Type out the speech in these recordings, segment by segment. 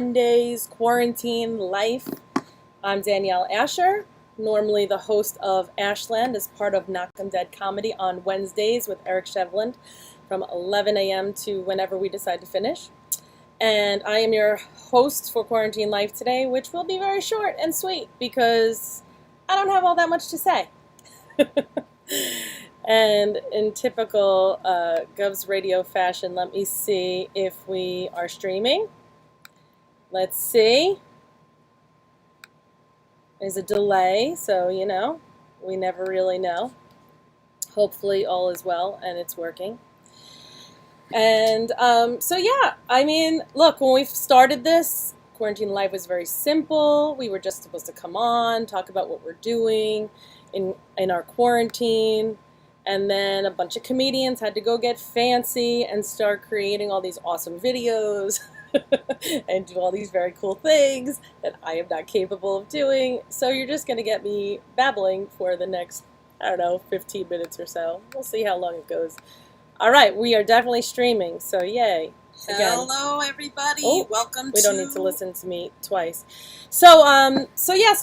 Monday's Quarantine Life. I'm Danielle Asher, normally the host of Ashland as part of Knock 'em Dead Comedy on Wednesdays with Eric Shevland from 11 a.m. to whenever we decide to finish. And I am your host for Quarantine Life today, which will be very short and sweet because I don't have all that much to say. And in typical GovsRadio fashion, let me see if we are streaming. Let's see. There's a delay, so we never really know. Hopefully all is well and it's working. And look, when we started this, Quarantine Life was very simple. We were just supposed to come on, talk about what we're doing in our quarantine. And then a bunch of comedians had to go get fancy and start creating all these awesome videos and do all these very cool things that I am not capable of doing. So you're just going to get me babbling for the next, 15 minutes or so. We'll see how long it goes. All right, we are definitely streaming, so yay. Again. Hello, everybody. Welcome. We don't need to listen to me twice. So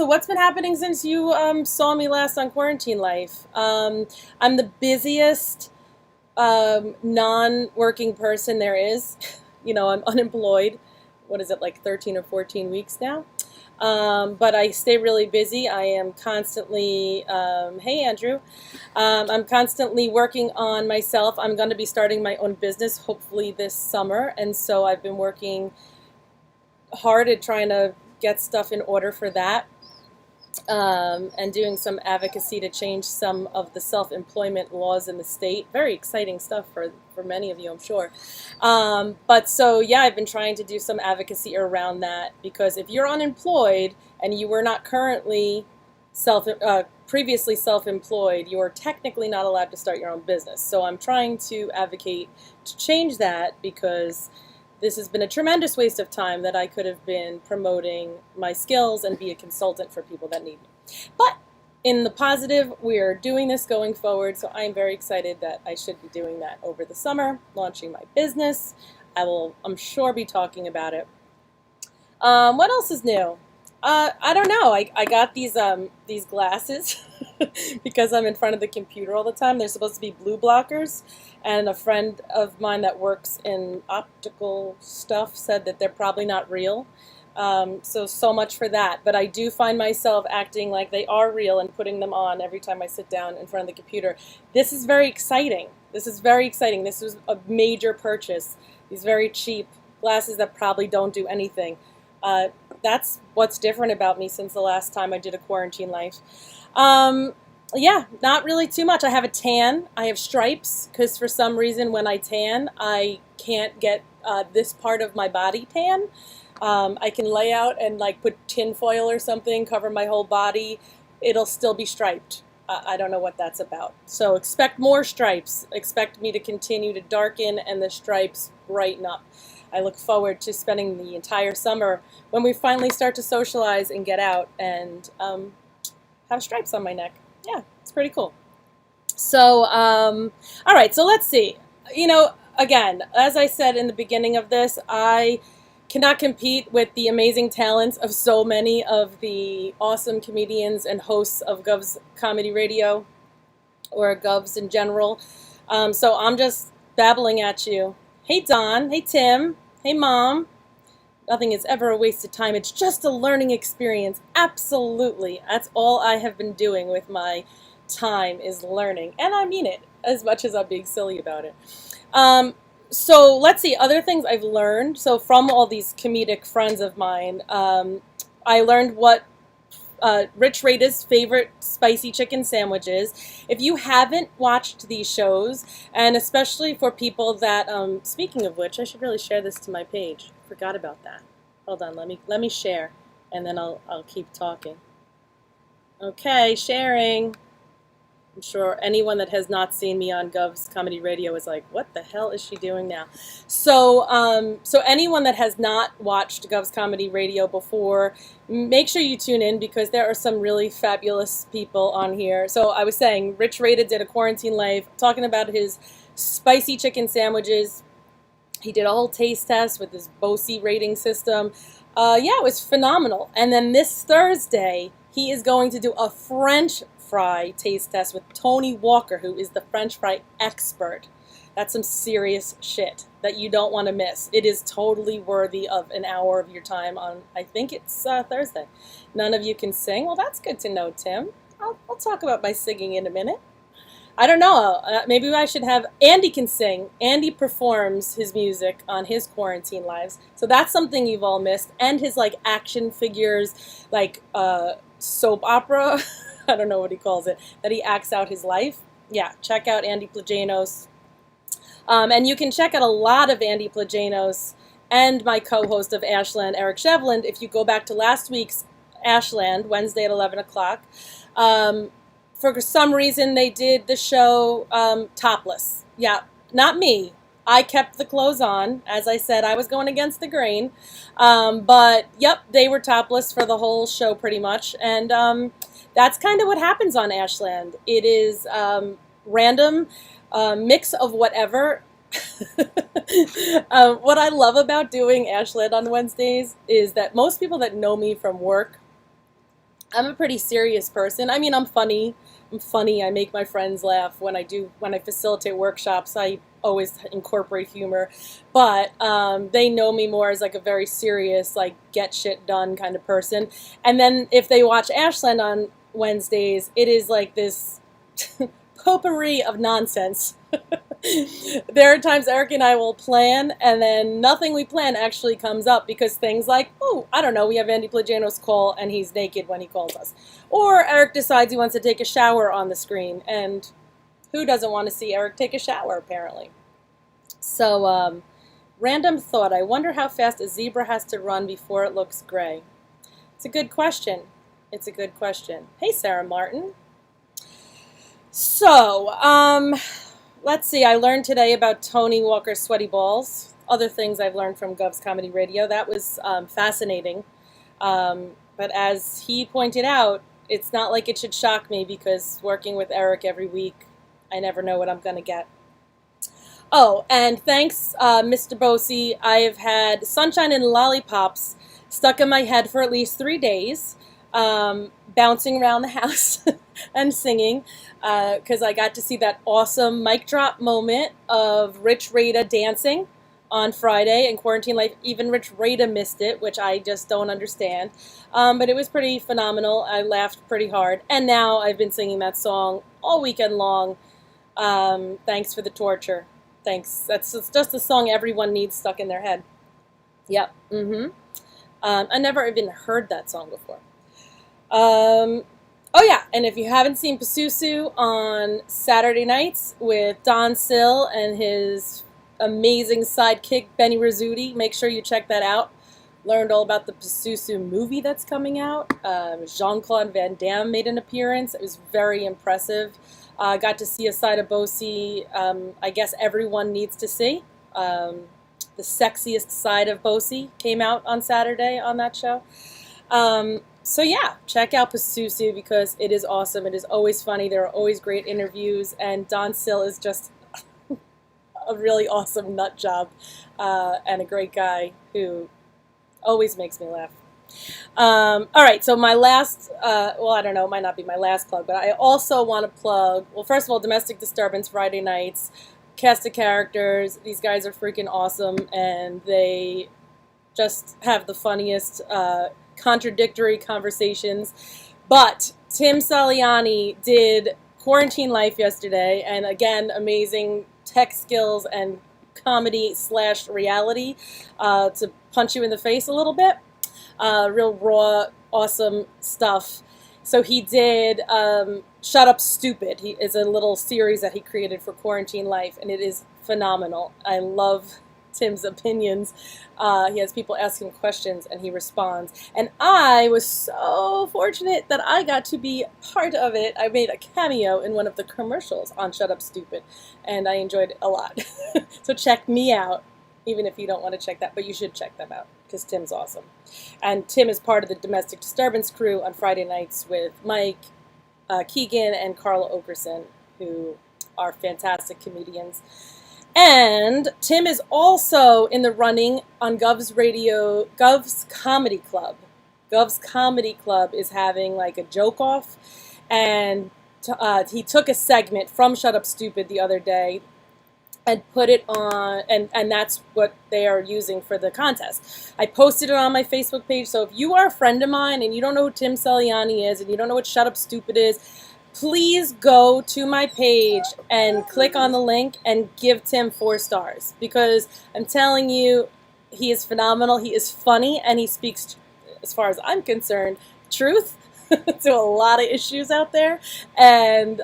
what's been happening since you saw me last on Quarantine Life? I'm the busiest non-working person there is. I'm unemployed. What is it, like 13 or 14 weeks now? But I stay really busy. I am constantly, hey Andrew, I'm constantly working on myself. I'm going to be starting my own business hopefully this summer, and so I've been working hard at trying to get stuff in order for that, and doing some advocacy to change some of the self-employment laws in the state. Very exciting stuff for many of you, I'm sure. I've been trying to do some advocacy around that, because if you're unemployed and you were not currently previously self-employed, you are technically not allowed to start your own business. So I'm trying to advocate to change that, because this has been a tremendous waste of time that I could have been promoting my skills and be a consultant for people that need me. But in the positive, we are doing this going forward, so I'm very excited that I should be doing that over the summer, launching my business. I will, I'm sure, be talking about it. What else is new? I don't know. I got these glasses because I'm in front of the computer all the time. They're supposed to be blue blockers, and a friend of mine that works in optical stuff said that they're probably not real. So much for that. But I do find myself acting like they are real and putting them on every time I sit down in front of the computer. This is very exciting. This is a major purchase. These very cheap glasses that probably don't do anything. That's what's different about me since the last time I did a Quarantine Life. Not really too much. I have a tan. I have stripes, because for some reason when I tan, I can't get this part of my body tan. I can lay out and put tin foil or something, cover my whole body. It'll still be striped. I don't know what that's about. So expect more stripes. Expect me to continue to darken and the stripes brighten up. I look forward to spending the entire summer when we finally start to socialize and get out and have stripes on my neck. Yeah, it's pretty cool. So, all right, so let's see. Again, as I said in the beginning of this, I cannot compete with the amazing talents of so many of the awesome comedians and hosts of Govs Comedy Radio, or Govs in general. So I'm just babbling at you. Hey Don, hey Tim, hey Mom. Nothing is ever a waste of time. It's just a learning experience. Absolutely. That's all I have been doing with my time, is learning. And I mean it, as much as I'm being silly about it. So let's see, other things I've learned. So from all these comedic friends of mine, I learned what Rich Rada's favorite spicy chicken sandwich is. If you haven't watched these shows, and especially for people that, speaking of which, I should really share this to my page. Forgot about that. Hold on, let me share, and then I'll keep talking. Okay, sharing. I'm sure anyone that has not seen me on Govs Comedy Radio is like, what the hell is she doing now? So anyone that has not watched Govs Comedy Radio before, make sure you tune in, because there are some really fabulous people on here. So I was saying, Rich Rada did a Quarantine Life talking about his spicy chicken sandwiches. He did a whole taste test with his BOSI rating system. Yeah, it was phenomenal. And then this Thursday, he is going to do a French fry taste test with Tony Walker, who is the French fry expert. That's some serious shit that you don't want to miss. It is totally worthy of an hour of your time on, I think it's Thursday. None of you can sing? Well, that's good to know, Tim. I'll talk about my singing in a minute. I don't know. Maybe I should have Andy can sing. Andy performs his music on his quarantine lives, so that's something you've all missed. And his like action figures, like soap opera. I don't know what he calls it. That he acts out his life. Yeah, check out Andy Plajanos. And you can check out a lot of Andy Plajanos and my co-host of Ashland, Eric Shevland, if you go back to last week's Ashland, Wednesday at 11 o'clock. For some reason, they did the show topless. Yeah, not me. I kept the clothes on. As I said, I was going against the grain. But, yep, they were topless for the whole show pretty much. And that's kind of what happens on Ashland. It is random mix of whatever. What I love about doing Ashland on Wednesdays is that most people that know me from work, I'm a pretty serious person. I mean, I'm funny. I make my friends laugh when I facilitate workshops. I always incorporate humor, but they know me more as like a very serious, like get shit done kind of person. And then if they watch Ashland on Wednesdays, it is like this potpourri of nonsense. There are times Eric and I will plan, and then nothing we plan actually comes up because things like, oh, I don't know, we have Andy Plajanos call and he's naked when he calls us. Or Eric decides he wants to take a shower on the screen, and who doesn't want to see Eric take a shower, apparently? So, random thought, I wonder how fast a zebra has to run before it looks gray. It's a good question. Hey, Sarah Martin. So, let's see, I learned today about Tony Walker's sweaty balls. Other things I've learned from Govs Comedy Radio. That was fascinating. But as he pointed out, it's not like it should shock me because working with Eric every week, I never know what I'm going to get. Oh, and thanks, Mr. Bosey. I have had Sunshine and Lollipops stuck in my head for at least 3 days, bouncing around the house and singing, because I got to see that awesome mic drop moment of Rich Rada dancing on Friday in Quarantine Life. Even Rich Rada missed it, which I just don't understand. But it was pretty phenomenal. I laughed pretty hard. And now I've been singing that song all weekend long. Thanks for the torture. Thanks. That's just a song everyone needs stuck in their head. Yep. I never even heard that song before. Oh yeah, and if you haven't seen Pasusu on Saturday nights with Don Sill and his amazing sidekick Benny Rizzuti, make sure you check that out. Learned all about the Pasusu movie that's coming out. Jean-Claude Van Damme made an appearance. It was very impressive. Got to see a side of Bosey I guess everyone needs to see. The sexiest side of Bosey came out on Saturday on that show. So yeah, check out Pasusu because it is awesome. It is always funny. There are always great interviews, and Don Sill is just a really awesome nut job and a great guy who always makes me laugh. All right, so my last, well, I don't know, it might not be my last plug, but I also want to plug, well, first of all, Domestic Disturbance Friday nights, cast of characters. These guys are freaking awesome, and they just have the funniest contradictory conversations. But Tim Saliani did Quarantine Life yesterday, and again, amazing tech skills and comedy / reality to punch you in the face a little bit. Real raw, awesome stuff. So he did Shut Up Stupid. He is a little series that he created for Quarantine Life, and it is phenomenal. I love Tim's opinions. He has people ask him questions, and he responds. And I was so fortunate that I got to be part of it. I made a cameo in one of the commercials on Shut Up Stupid, and I enjoyed it a lot. So check me out, even if you don't want to check that, but you should check them out, because Tim's awesome. And Tim is part of the Domestic Disturbance crew on Friday nights with Mike, Keegan, and Carla Okerson, who are fantastic comedians. And Tim is also in the running on GovsRadio, Govs Comedy Club. Govs Comedy Club is having like a joke off, and he took a segment from Shut Up Stupid the other day and put it on, and that's what they are using for the contest. I posted it on my Facebook page, so if you are a friend of mine and you don't know who Tim Saliani is and you don't know what Shut Up Stupid is, please go to my page and click on the link and give Tim 4 stars, because I'm telling you, he is phenomenal, he is funny, and he speaks, as far as I'm concerned, truth to a lot of issues out there, and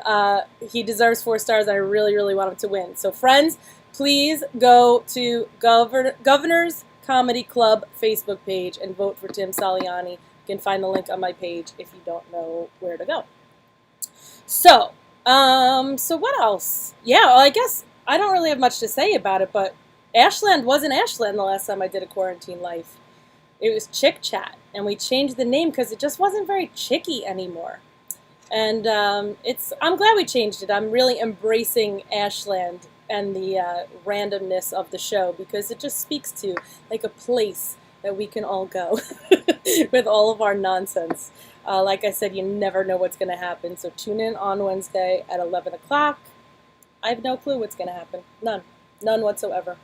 he deserves 4 stars. I really, really want him to win. So friends, please go to Governor's Comedy Club Facebook page and vote for Tim Saliani. You can find the link on my page if you don't know where to go. So what else? Yeah, well, I guess I don't really have much to say about it, but Ashland wasn't Ashland the last time I did a quarantine life. It was Chick Chat, and we changed the name because it just wasn't very chicky anymore. And I'm glad we changed it. I'm really embracing Ashland and the randomness of the show, because it just speaks to like a place that we can all go with all of our nonsense. Like I said, you never know what's going to happen. So tune in on Wednesday at 11 o'clock. I have no clue what's going to happen. None whatsoever.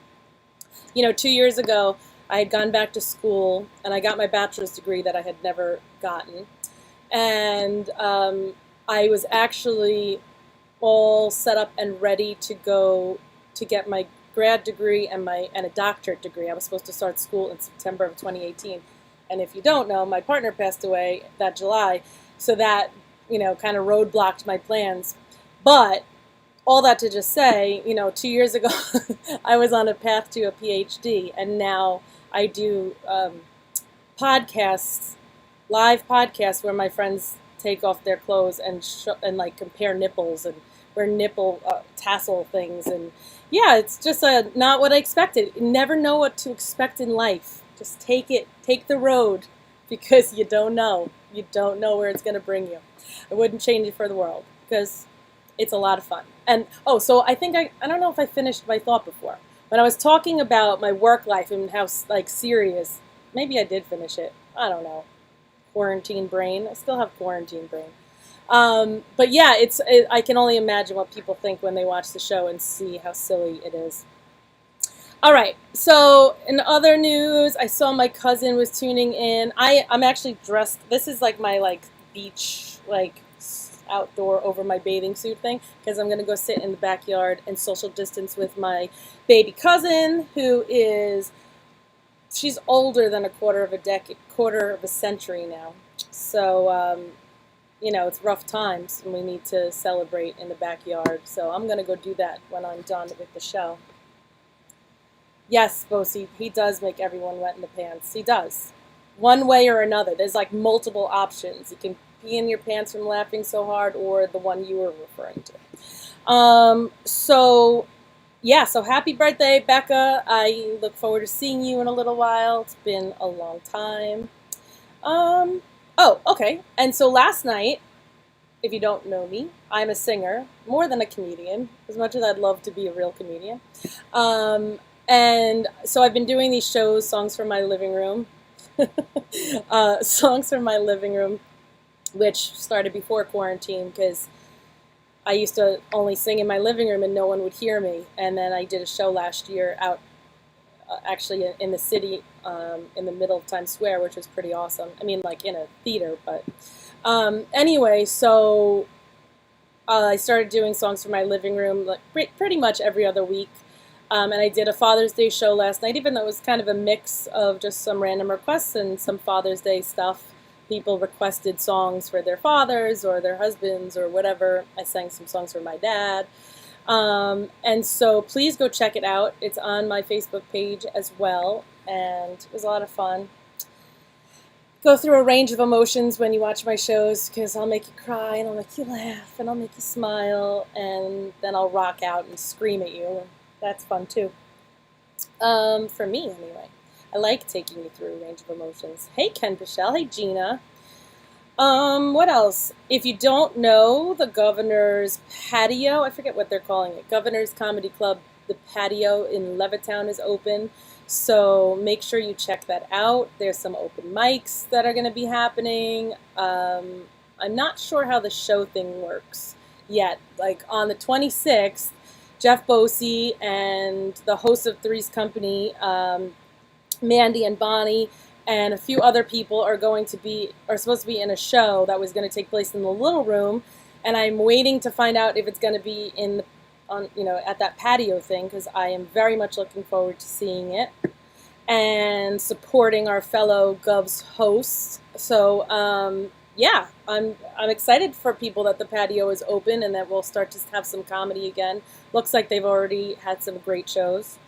2 years ago, I had gone back to school, and I got my bachelor's degree that I had never gotten. And I was actually all set up and ready to go to get my grad degree and a doctorate degree. I was supposed to start school in September of 2018. And if you don't know, my partner passed away that July, so that, kind of roadblocked my plans. But all that to just say, 2 years ago, I was on a path to a PhD, and now I do podcasts, live podcasts, where my friends take off their clothes and like compare nipples and wear nipple tassel things, and yeah, it's just not what I expected. You never know what to expect in life. Just take the road, because you don't know where it's going to bring you. I wouldn't change it for the world, because it's a lot of fun. And so I think I don't know if I finished my thought before. When I was talking about my work life and how serious, maybe I did finish it. I don't know. Quarantine brain. I still have quarantine brain. But yeah, I can only imagine what people think when they watch the show and see how silly it is. All right. So in other news, I saw my cousin was tuning in. I'm actually dressed. This is like my beach outdoor over my bathing suit thing, because I'm going to go sit in the backyard and social distance with my baby cousin, who she's older than a quarter of a century now. So, it's rough times, and we need to celebrate in the backyard. So I'm going to go do that when I'm done with the show. Yes, Bosie, he does make everyone wet in the pants. He does. One way or another. There's multiple options. You can pee in your pants from laughing so hard, or the one you were referring to. So happy birthday, Becca. I look forward to seeing you in a little while. It's been a long time. Okay. And so last night, if you don't know me, I'm a singer, more than a comedian, as much as I'd love to be a real comedian. And so I've been doing these shows, Songs from My Living Room. Songs from My Living Room, which started before quarantine, because I used to only sing in my living room and no one would hear me. And then I did a show last year out, actually in the city, in the middle of Times Square, which was pretty awesome. I mean, in a theater, but anyway, so I started doing Songs from My Living Room pretty much every other week. And I did a Father's Day show last night, even though it was kind of a mix of just some random requests and some Father's Day stuff. People requested songs for their fathers or their husbands or whatever. I sang some songs for my dad. And so please go check it out. It's on my Facebook page as well, and it was a lot of fun. Go through a range of emotions when you watch my shows, because I'll make you cry, and I'll make you laugh, and I'll make you smile, and then I'll rock out and scream at you. That's fun too. For me, anyway. I like taking you through a range of emotions. Hey, Ken Pichelle. Hey, Gina. What else? If you don't know the Governor's Patio, I forget what they're calling it, Governor's Comedy Club the patio in Levittown is open. So make sure you check that out. There's some open mics that are going to be happening. I'm not sure how the show thing works yet. Like on the 26th, Jeff Bosey and the host of Three's Company, Mandy and Bonnie, and a few other people are supposed to be in a show that was going to take place in the little room, and I'm waiting to find out if it's going to be at that patio thing, because I am very much looking forward to seeing it and supporting our fellow Govs hosts. So yeah, I'm excited for people that the patio is open and that we'll start to have some comedy again. Looks like they've already had some great shows.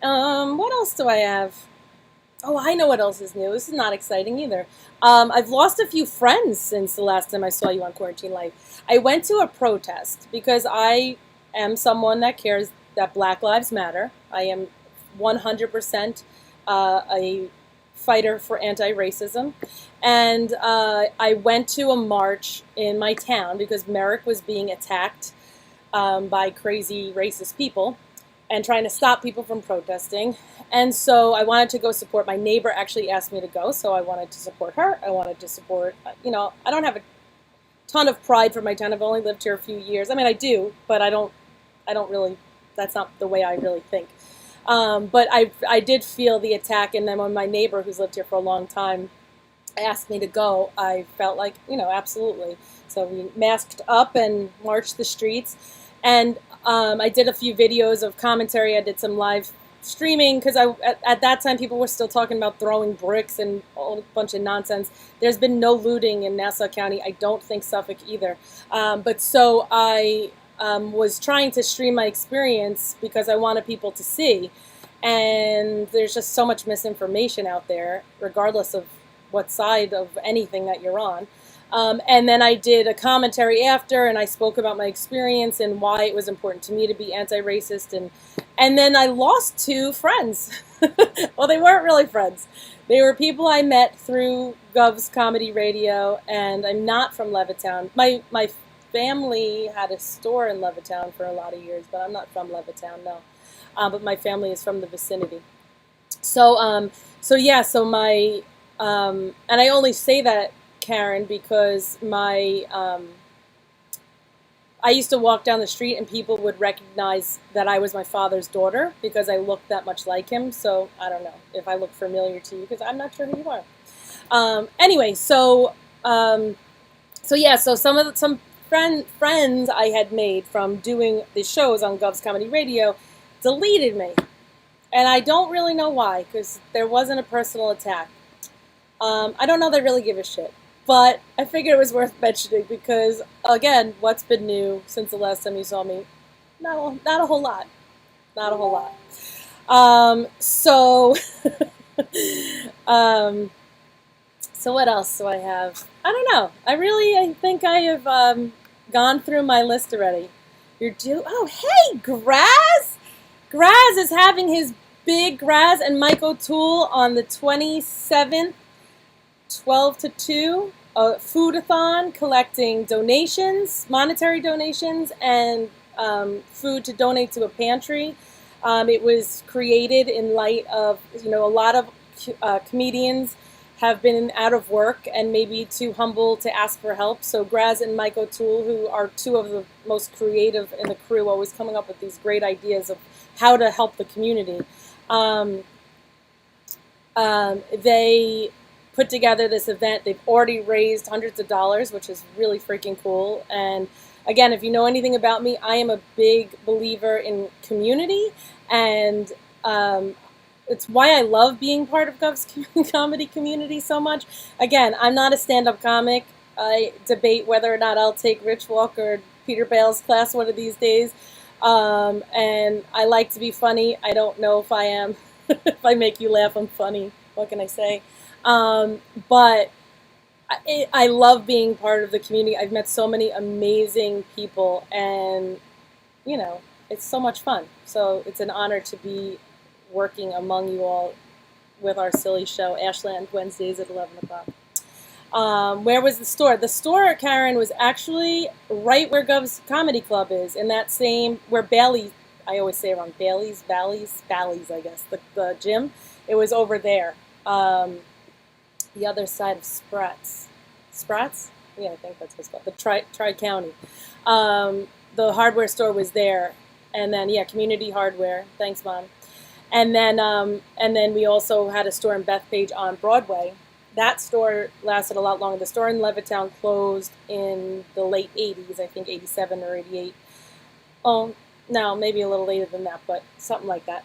What else do I have? Oh, I know what else is new. This is not exciting either. I've lost a few friends since the last time I saw you on Quarantine Life. I went to a protest because I am someone that cares that Black Lives Matter. I am 100% a fighter for anti-racism. And I went to a march in my town because Merrick was being attacked by crazy racist people and trying to stop people from protesting. And so I wanted to go support. My neighbor actually asked me to go, so I wanted to support her. I wanted to support, I don't have a ton of pride for my town. I've only lived here a few years. I mean, I do, but I don't really, that's not the way I really think. But I did feel the attack, and then when my neighbor, who's lived here for a long time, asked me to go, I felt like, absolutely. So we masked up and marched the streets. And I did a few videos of commentary. I did some live streaming because at that time people were still talking about throwing bricks and a bunch of nonsense. There's been no looting in Nassau County. I don't think Suffolk either. But so I was trying to stream my experience because I wanted people to see. And there's just so much misinformation out there, regardless of what side of anything that you're on. And then I did a commentary after, and I spoke about my experience and why it was important to me to be anti-racist. And then I lost 2 friends. Well, they weren't really friends. They were people I met through Govs Comedy Radio, and I'm not from Levittown. My family had a store in Levittown for a lot of years, but I'm not from Levittown, no. But my family is from the vicinity. So my, and I only say that, Karen, because I used to walk down the street and people would recognize that I was my father's daughter because I looked that much like him. So I don't know if I look familiar to you because I'm not sure who you are. Anyway, so some friends I had made from doing the shows on Govs Comedy Radio deleted me, and I don't really know why, because there wasn't a personal attack. I don't know they really give a shit. But I figured it was worth mentioning because, again, what's been new since the last time you saw me? Not a whole lot. Not a whole lot. So what else do I have? I don't know. I think I have gone through my list already. Oh, hey, Graz! Graz is having his big Graz and Mike O'Toole on the 27th, 12 to 2. A food-a-thon collecting donations, monetary donations, and food to donate to a pantry. It was created in light of, a lot of comedians have been out of work and maybe too humble to ask for help. So Graz and Mike O'Toole, who are 2 of the most creative in the crew, always coming up with these great ideas of how to help the community. They put together this event. They've already raised hundreds of dollars, which is really freaking cool. And again, if you know anything about me, I am a big believer in community, and it's why I love being part of Gov's comedy community so much. Again, I'm not a stand-up comic. I debate whether or not I'll take Rich Walker or Peter Bale's class one of these days. And I like to be funny. I don't know if I am. If I make you laugh, I'm funny. What can I say? But I love being part of the community. I've met so many amazing people, and, it's so much fun. So it's an honor to be working among you all with our silly show, Ashland Wednesdays at 11 o'clock. Where was the store? The store, Karen, was actually right where Gov's Comedy Club is, in that same, where Bailey, I always say around Bally's, I guess, the gym. It was over there, the other side of Sprats? Yeah, I think that's what's called, the Tri-County. The hardware store was there, and then, yeah, Community Hardware. Thanks, Mom. And then we also had a store in Bethpage on Broadway. That store lasted a lot longer. The store in Levittown closed in the late 80s, I think 87 or 88. Oh, no, maybe a little later than that, but something like that.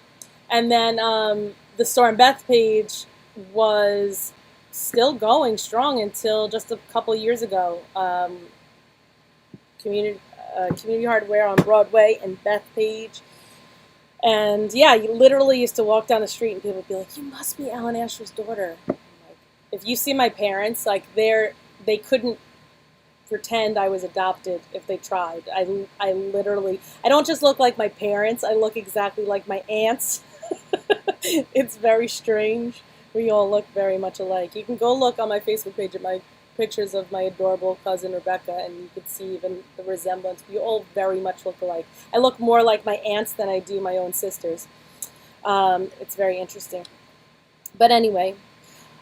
And then the store in Bethpage was still going strong until just a couple years ago. Community Hardware on Broadway and Bethpage. And yeah, you literally used to walk down the street and people would be like, "You must be Alan Asher's daughter." Like, if you see my parents, like they couldn't pretend I was adopted if they tried. I literally, I don't just look like my parents, I look exactly like my aunts. It's very strange. We all look very much alike. You can go look on my Facebook page at my pictures of my adorable cousin Rebecca, and you could see even the resemblance. You all very much look alike. I look more like my aunts than I do my own sisters. It's very interesting. But anyway,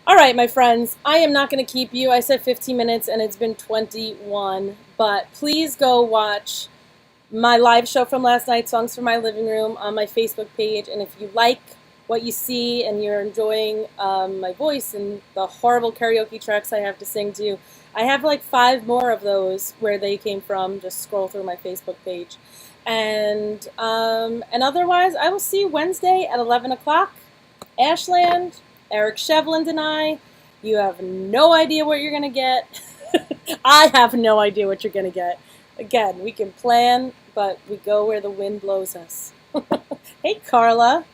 all right, my friends, I am not going to keep you. I said 15 minutes, and it's been 21. But please go watch my live show from last night, Songs from My Living Room, on my Facebook page. And if you like what you see and you're enjoying my voice and the horrible karaoke tracks I have to sing to you, I have like 5 more of those where they came from. Just scroll through my Facebook page. And otherwise, I will see you Wednesday at 11 o'clock. Ashland, Eric Shevland, and I. You have no idea what you're going to get. I have no idea what you're going to get. Again, we can plan, but we go where the wind blows us. Hey, Carla.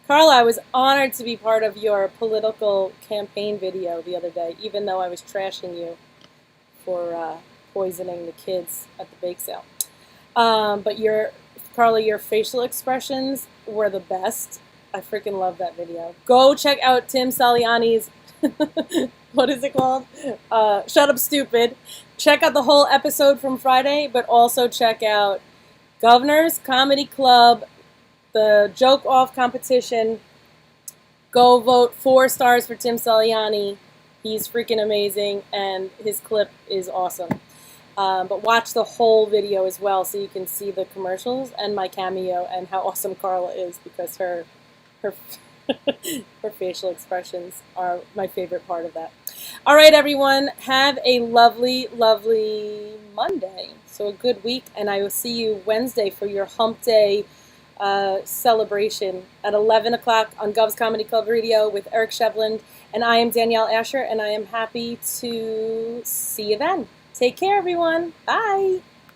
Carla, I was honored to be part of your political campaign video the other day, even though I was trashing you for poisoning the kids at the bake sale. But Carla, your facial expressions were the best. I freaking love that video. Go check out Tim Saliani's, what is it called? Shut Up Stupid. Check out the whole episode from Friday, but also check out Governor's Comedy Club, the Joke Off competition. Go vote 4 stars for Tim Saliani. He's freaking amazing, and his clip is awesome. But watch the whole video as well so you can see the commercials and my cameo and how awesome Carla is, because her facial expressions are my favorite part of that. All right, everyone, have a lovely, lovely Monday. So a good week, and I will see you Wednesday for your Hump Day celebration at 11 o'clock on Govs Comedy Club Radio with Eric Shevland. And I am Danielle Asher, and I am happy to see you then. Take care, everyone. Bye.